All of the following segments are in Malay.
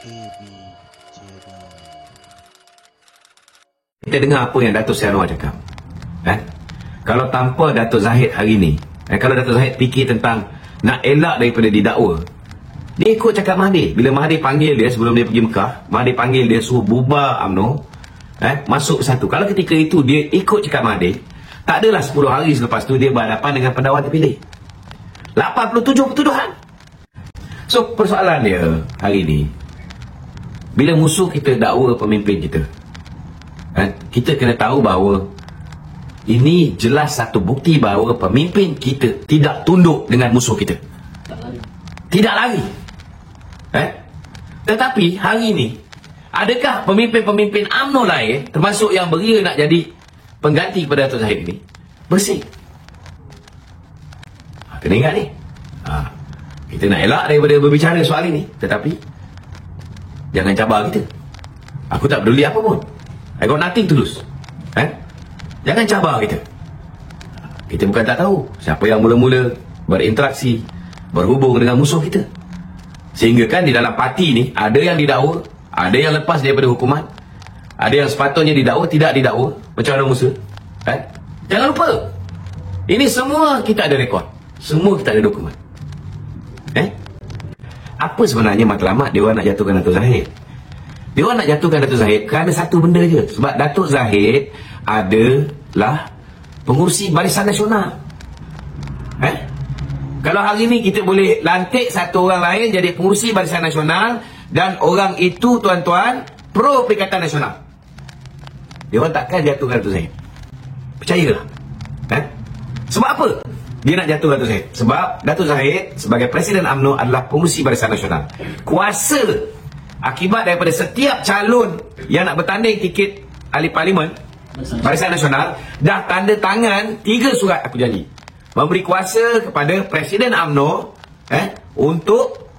KB Channel. Kita dengar apa yang Datuk Seri Anwar cakap. Kalau tanpa Datuk Zahid hari ni, kalau Datuk Zahid fikir tentang nak elak daripada didakwa, dia ikut cakap Mahathir. Bila Mahathir panggil dia sebelum dia pergi Mekah, Mahathir panggil dia suruh bubar UMNO, masuk satu. Kalau ketika itu dia ikut cakap Mahathir, tak adalah 10 hari selepas tu dia berhadapan dengan pendakwa terpilih. 87 pertuduhan. So persoalan dia hari ni, bila musuh kita dakwa pemimpin kita, kita kena tahu bahawa ini jelas satu bukti bahawa pemimpin kita tidak tunduk dengan musuh kita. Tidak lari. Tetapi hari ini, adakah pemimpin-pemimpin UMNO lain, termasuk yang beria nak jadi pengganti kepada Datuk Zahid ini, bersih? Kena ingat ni. Kita nak elak daripada berbicara soal ini, tetapi jangan cabar kita. Aku tak peduli apa pun. I got nothing to lose. Jangan cabar kita. Kita bukan tak tahu siapa yang mula-mula berinteraksi, berhubung dengan musuh kita. Sehingga kan di dalam parti ni, ada yang didakwa, ada yang lepas daripada hukuman, ada yang sepatutnya didakwa, tidak didakwa. Macam mana Musa? Jangan lupa, ini semua kita ada rekod. Semua kita ada dokumen. Apa sebenarnya matlamat dia orang nak jatuhkan Datuk Zahid? Dia orang nak jatuhkan Datuk Zahid kerana satu benda je. Sebab Datuk Zahid adalah pengurusi Barisan Nasional. Kalau hari ni kita boleh lantik satu orang lain jadi pengurusi Barisan Nasional, dan orang itu, tuan-tuan, pro Perikatan Nasional, dia orang takkan jatuhkan Datuk Zahid. Percayalah. Sebab apa dia nak jatuh Datuk Zahid? Sebab Datuk Zahid sebagai Presiden UMNO adalah pengurusi Barisan Nasional. Kuasa akibat daripada setiap calon yang nak bertanding tiket ahli parlimen Barisan Nasional dah tanda tangan 3 surat aku janji. Memberi kuasa kepada Presiden UMNO untuk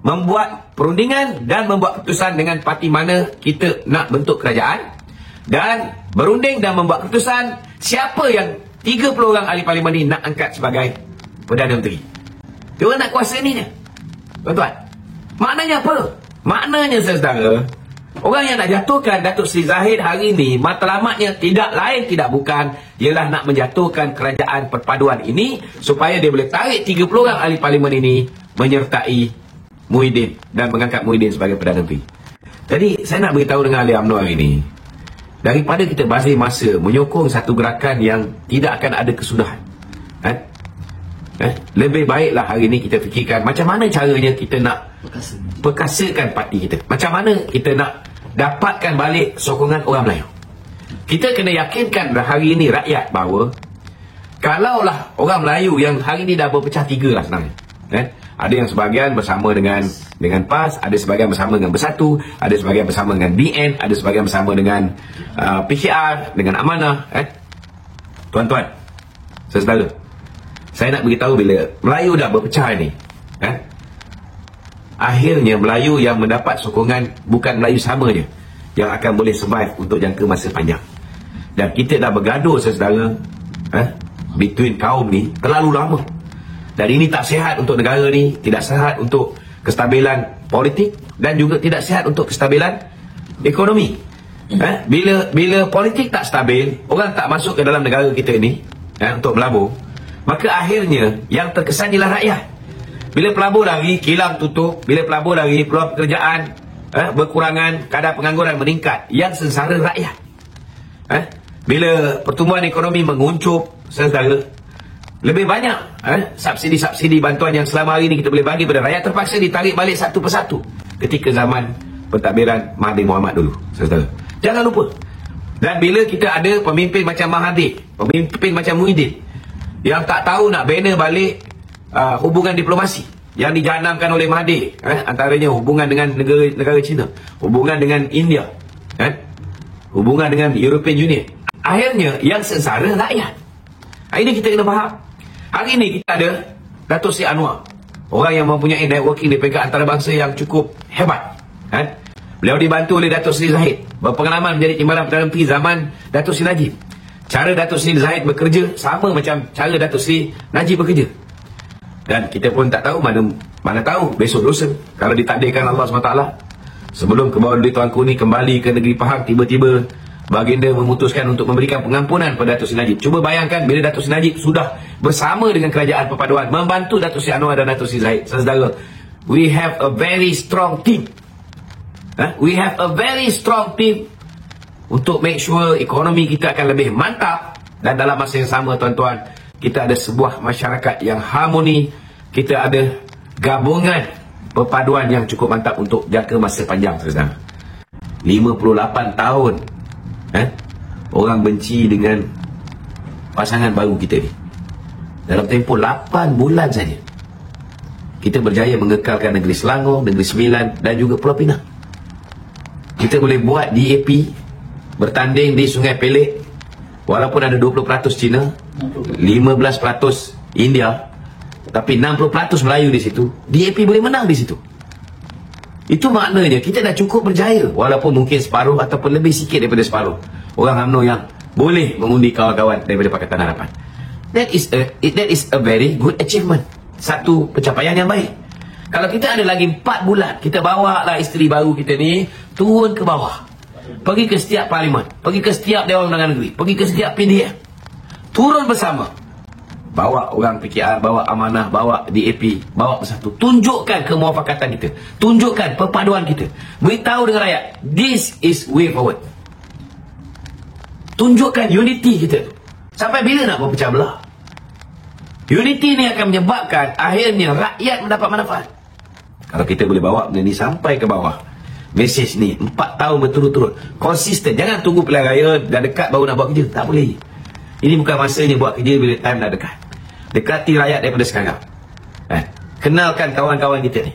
membuat perundingan dan membuat keputusan dengan parti mana kita nak bentuk kerajaan, dan berunding dan membuat keputusan siapa yang 30 orang ahli parlimen ni nak angkat sebagai Perdana Menteri. Dia orang nak kuasa ni je, tuan-tuan. Maknanya apa? Maknanya, saudara, orang yang nak jatuhkan Datuk Seri Zahid hari ni, matlamatnya tidak lain tidak bukan ialah nak menjatuhkan kerajaan perpaduan ini supaya dia boleh tarik 30 orang ahli parlimen ini menyertai Muhyiddin dan mengangkat Muhyiddin sebagai Perdana Menteri. Jadi saya nak beritahu dengan ahli UMNO hari ini, daripada kita bazir masa menyokong satu gerakan yang tidak akan ada kesudahan, lebih baiklah hari ini kita fikirkan macam mana caranya kita nak perkasakan parti kita. Macam mana kita nak dapatkan balik sokongan orang Melayu. Kita kena yakinkan hari ini rakyat bahawa kalaulah orang Melayu yang hari ini dah berpecah 3 lah sebenarnya. Ada yang sebahagian bersama dengan PAS, ada sebahagian bersama dengan Bersatu, ada sebahagian bersama dengan BN, ada sebahagian bersama dengan PKR, dengan Amanah. Tuan-tuan, saudara, saya nak beritahu bila Melayu dah berpecah ini, akhirnya Melayu yang mendapat sokongan bukan Melayu sama je yang akan boleh survive untuk jangka masa panjang. Dan kita dah bergaduh, saudara, between kaum ni terlalu lama. Dan ini tak sihat untuk negara ni, tidak sihat untuk kestabilan politik, dan juga tidak sihat untuk kestabilan ekonomi. Bila politik tak stabil, orang tak masuk ke dalam negara kita ini untuk melabur, maka akhirnya yang terkesan ialah rakyat. Bila pelabur lagi, kilang tutup. Bila pelabur lagi, peluang pekerjaan berkurangan, kadar pengangguran meningkat. Yang sengsara rakyat. Bila pertumbuhan ekonomi menguncup, saudara, lebih banyak subsidi-subsidi bantuan yang selama hari ini kita boleh bagi pada rakyat terpaksa ditarik balik satu persatu ketika zaman pentadbiran Mahathir Mohamad dulu, saudara. Jangan lupa. Dan bila kita ada pemimpin macam Mahathir, pemimpin macam Muhyiddin, yang tak tahu nak bina balik hubungan diplomasi yang dijanamkan oleh Mahathir, antaranya hubungan dengan negara China, hubungan dengan India, hubungan dengan European Union, akhirnya yang sengsara rakyat. Ini kita kena faham. Hari ini kita ada Datuk Seri Anwar, orang yang mempunyai networking di peringkat antarabangsa yang cukup hebat. Beliau dibantu oleh Datuk Seri Zahid, berpengalaman menjadi Timbalan Perdana Menteri zaman Datuk Seri Najib. Cara Datuk Seri Zahid bekerja sama macam cara Datuk Seri Najib bekerja. Dan kita pun tak tahu, mana tahu besok lusa kalau ditakdirkan Allah SWT Sebelum kebawaan duit Tuanku ni kembali ke negeri Pahang, tiba-tiba baginda memutuskan untuk memberikan pengampunan pada Datuk Seri Najib. Cuba bayangkan bila Datuk Seri Najib sudah bersama dengan kerajaan perpaduan membantu Datuk Seri Anwar dan Datuk Seri Zahid. Saudara, we have a very strong team. We have a very strong team untuk make sure ekonomi kita akan lebih mantap. Dan dalam masa yang sama, tuan-tuan, kita ada sebuah masyarakat yang harmoni. Kita ada gabungan perpaduan yang cukup mantap untuk jangka masa panjang, saudara. 58 tahun orang benci dengan pasangan baru kita ni. Dalam tempoh 8 bulan saja kita berjaya mengekalkan negeri Selangor, negeri Sembilan dan juga Pulau Pinang. Kita boleh buat DAP bertanding di Sungai Pelik. Walaupun ada 20% Cina, 15% India, tapi 60% Melayu di situ, DAP boleh menang di situ. Itu maknanya kita dah cukup berjaya, walaupun mungkin separuh ataupun lebih sikit daripada separuh orang UMNO yang boleh mengundi kawan-kawan daripada Pakatan Harapan. That is a very good achievement. Satu pencapaian yang baik. Kalau kita ada lagi 4 bulan, kita bawa lah isteri baru kita ni turun ke bawah, pergi ke setiap parlimen, pergi ke setiap Dewan Undangan Negeri, pergi ke setiap PDM, turun bersama, bawa orang PKR, bawa amanah, bawa DAP, bawa bersatu, tunjukkan kemuafakatan kita, tunjukkan perpaduan kita, beritahu dengan rakyat, this is way forward. Tunjukkan unity kita. Sampai bila nak berpecah belah? Unity ni akan menyebabkan akhirnya rakyat mendapat manfaat. Kalau kita boleh bawa benda ni sampai ke bawah, mesej ni 4 tahun berturut-turut konsisten. Jangan tunggu pilihan raya dah dekat baru nak buat kerja. Tak boleh. Ini bukan masanya buat kerja bila time dah dekat. Dekati rakyat daripada sekarang. Kenalkan kawan-kawan kita ni.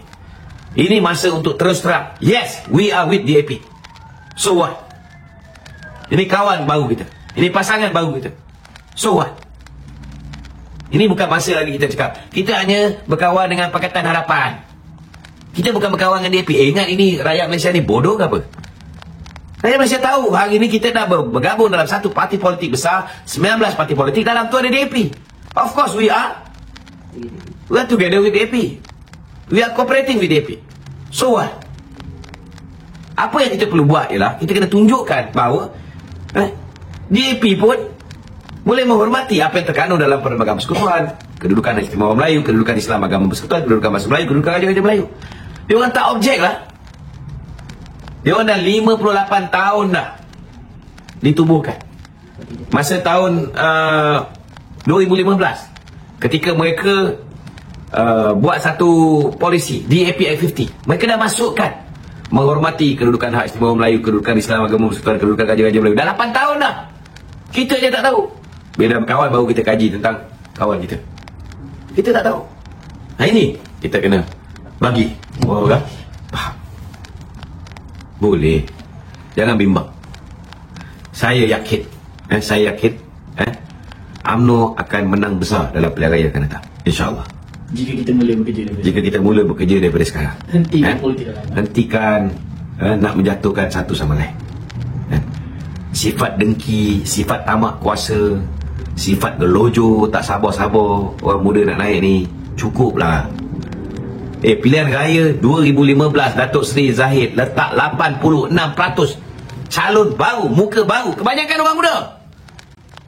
Ini masa untuk terus terang. Yes, we are with DAP. So what? Ini kawan baru kita. Ini pasangan baru kita. So what? Ini bukan masa lagi kita cakap kita hanya berkawan dengan Pakatan Harapan. Kita bukan berkawan dengan DAP. Ingat ini rakyat Malaysia ni bodoh ke apa? Rakyat Malaysia tahu hari ini kita dah bergabung dalam satu parti politik besar. 19 parti politik, dalam tu ada DAP. Of course we are. We are together with DAP. We are cooperating with DAP. So what? Apa yang kita perlu buat ialah kita kena tunjukkan bahawa DAP pun boleh menghormati apa yang terkandung dalam Perlembagaan Persekutuan, kedudukan Istimewa Melayu, kedudukan Islam Agama Persekutuan, kedudukan Bahasa Melayu, kedudukan Raja-Raja Melayu. Dia orang tak objek lah. Dia orang dah 58 tahun dah ditubuhkan. Masa tahun 2015 ketika mereka buat satu polisi DAP Act 50, mereka dah masukkan menghormati kedudukan hak istimewa Melayu, kedudukan Islam Agama Persekutuan, kedudukan Raja-Raja Melayu. Dah 8 tahun dah. Kita je tak tahu. Bila kawan baru kita kaji tentang kawan kita. Kita tak tahu. Nah ini kita kena bagi orang faham. Boleh. Jangan bimbang. Saya yakin UMNO akan menang besar dalam pilihan raya akan datang, InsyaAllah. Jika kita mula bekerja daripada sekarang. Hentikan politik. Hentikan nak menjatuhkan satu sama lain. Sifat dengki, sifat tamak kuasa, sifat gelojo, tak sabar-sabar orang muda nak naik ni, cukuplah. Pilihan raya 2015 Datuk Seri Zahid letak 86% calon baru, muka baru, kebanyakan orang muda.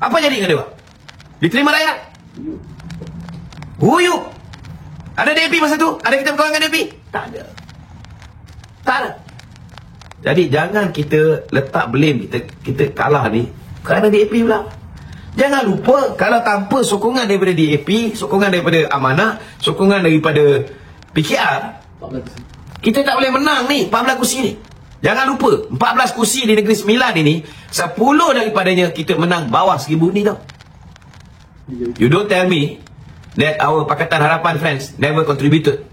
Apa jadi dengan dia? Diterima rakyat? Huyuk. Ada DAP masa tu? Ada kita berkawan dengan DAP? Tak ada. Tak ada. Jadi jangan kita letak blame kita kalah ni kerana DAP pula. Jangan lupa kalau tanpa sokongan daripada DAP, sokongan daripada Amanah, sokongan daripada PKR, kita tak boleh menang ni 14 kursi ni. Jangan lupa 14 kursi di Negeri Sembilan ini, 10 daripadanya kita menang bawah 1000 ni tau. You don't tell me that our Pakatan Harapan friends never contributed.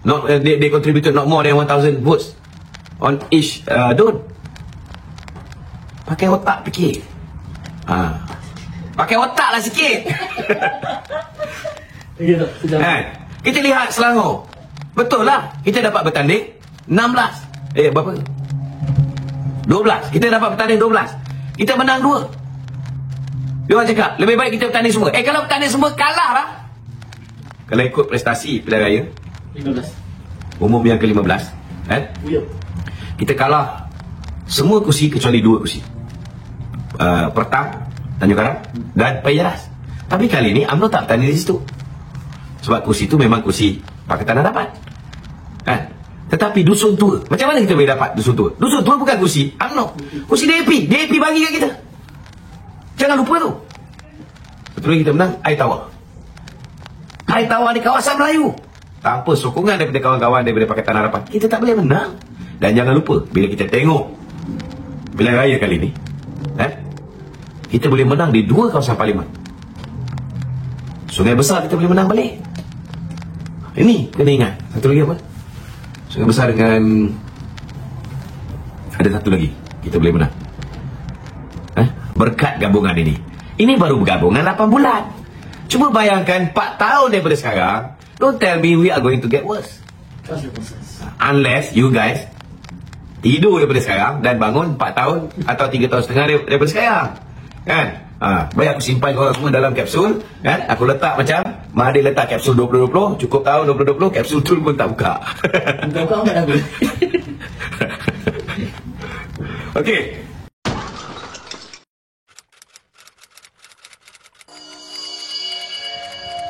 They contributed not more than 1,000 votes on each don't. Pakai otak fikir. Pakai otak lah sikit. Kita lihat Selangor. Betul lah, kita dapat bertanding 16. Berapa? 12. Kita dapat bertanding 12. Kita menang 2. Dia orang cakap lebih baik kita bertanding semua. Kalau bertanding semua kalah lah. Kalau ikut prestasi pilihan raya 15. umum yang ke-15, Ya. Kita kalah semua kursi kecuali 2 kursi. Pertang, Tanjung Karang dan Payaras. Tapi kali ini UMNO tak bertanding di situ. Sebab kursi itu memang kursi Pakatan Harapan. Tetapi dusun tua, macam mana kita boleh dapat dusun tua? Dusun tua bukan kursi UMNO, kursi DAP. DAP bagi kat kita. Jangan lupa tu. Betul kita menang air tawar. Air tawar di kawasan Melayu. Tanpa sokongan daripada kawan-kawan daripada Pakatan Harapan, kita tak boleh menang. Dan jangan lupa, bila kita tengok pilihan raya kali ni, kita boleh menang di 2 kawasan parlimen. Sungai Besar kita boleh menang balik. Ini kena ingat. Satu lagi apa? Sungai Besar dengan ada satu lagi kita boleh menang. Berkat gabungan ini. Ini baru bergabungan 8 bulan. Cuma bayangkan 4 tahun daripada sekarang. Don't tell me we are going to get worse. Trust the process. Unless you guys tidur daripada sekarang dan bangun 4 tahun atau 3 tahun setengah daripada sekarang. Kan? Baik aku simpan korang semua dalam kapsul. Kan? Aku letak macam Mahathir letak kapsul 2020. Cukup tahun 2020. Kapsul tu pun tak buka. Kau tak ada. Okey.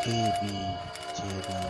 AB Jedi.